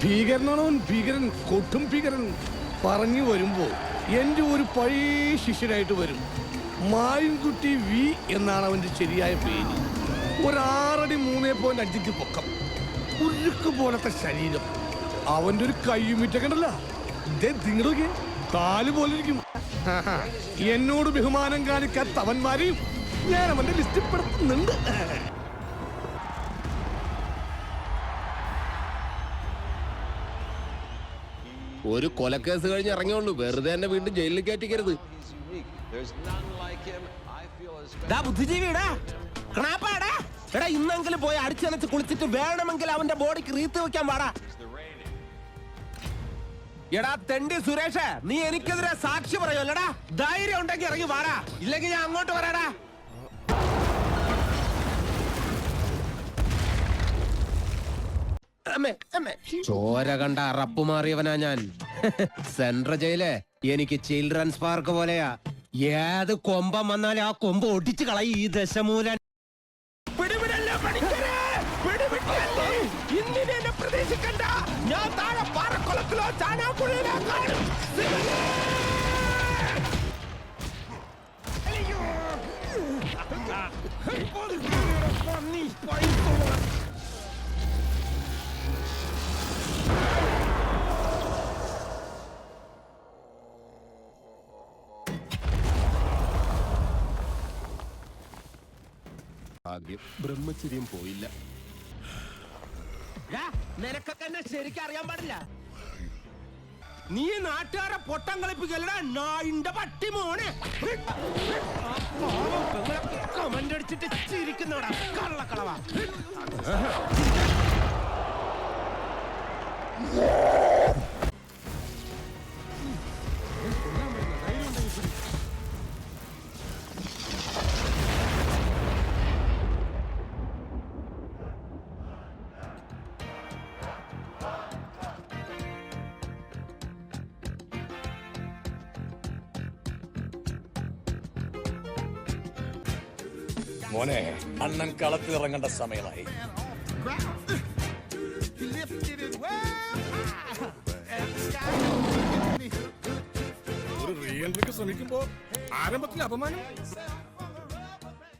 ഭീകരനാണവൻ, ഭീകരൻ, കൊട്ടും ഭീകരൻ. പറഞ്ഞു വരുമ്പോ എന്റെ ഒരു പഴയ ശിഷ്യനായിട്ട് വരും. മായൻകുട്ടി വി എന്നാണ് അവന്റെ ശരിയായ പേര്. ഒരു 6'3.5" പൊക്കം, ഉരുക്ക് പോലത്തെ ശരീരം. അവന്റെ ഒരു കയ്യുമിറ്റ കണ്ടല്ല, നിങ്ങളൊക്കെ കാല് പോലിരിക്കും. എന്നോട് ബഹുമാനം കാണിക്കാത്ത അവന്മാരെയും ഞാൻ അവന്റെ ലിസ്റ്റിൽ പെടുത്തുന്നുണ്ട്. ഒരു കൊലക്കേസ് കഴിഞ്ഞ് ഇറങ്ങിയുള്ളൂ, വെറുതെ എന്നെ വീണ്ടും ജയിലിൽ കയറ്റിക്കരുത്. ഇന്നെങ്കിലും പോയി അടിച്ചനച്ച് കുളിച്ചിട്ട് വേണമെങ്കിൽ അവന്റെ ബോഡിക്ക് റീത്ത് വെക്കാൻ പാടാ. എടാ തെണ്ടി സുരേഷ്, നീ എനിക്കെതിരെ സാക്ഷി പറയുമല്ലടാ. ധൈര്യം ഉണ്ടെങ്കിൽ ഇറങ്ങി വാടാ, ഇല്ലെങ്കിൽ ഞാൻ അങ്ങോട്ട് വരാടാ. ചോര കണ്ട അറപ്പ് മാറിയവനാ ഞാൻ. സെൻട്രൽ ജയില് എനിക്ക് ചിൽഡ്രൻസ് പാർക്ക് പോലെയാ. ഏത് കൊമ്പം വന്നാലും ആ കൊമ്പ് ഒടിച്ചു കളയും ഈ ദശമൂലൻ. പ്രതീക്ഷിക്കണ്ട, ഞാൻ താഴെ പാറക്കുളത്തിലോ ചാണാക്കുഴിയിലോ കാണും. ഭാഗ്യം ബ്രഹ്മചര്യം പോയില്ല. നിനക്കൊക്കെ എന്നെ ശരിക്കും അറിയാൻ പാടില്ല. നീ നാട്ടുകാരെ പൊട്ടം കളിപ്പിക്കല്ലടാ, നായിന്റെ പട്ടി മോനെ. കമന്റ് അടിച്ചിട്ട് ചിരിക്കുന്നോടാ കള്ളക്കളവാ. മോനെ, അണ്ണൻ കളത്തിലിറങ്ങേണ്ട സമയമായി. ഒരു റീ എൻട്രിക്ക് ശ്രമിക്കുമ്പോ ആരംഭത്തിൽ അപമാനം.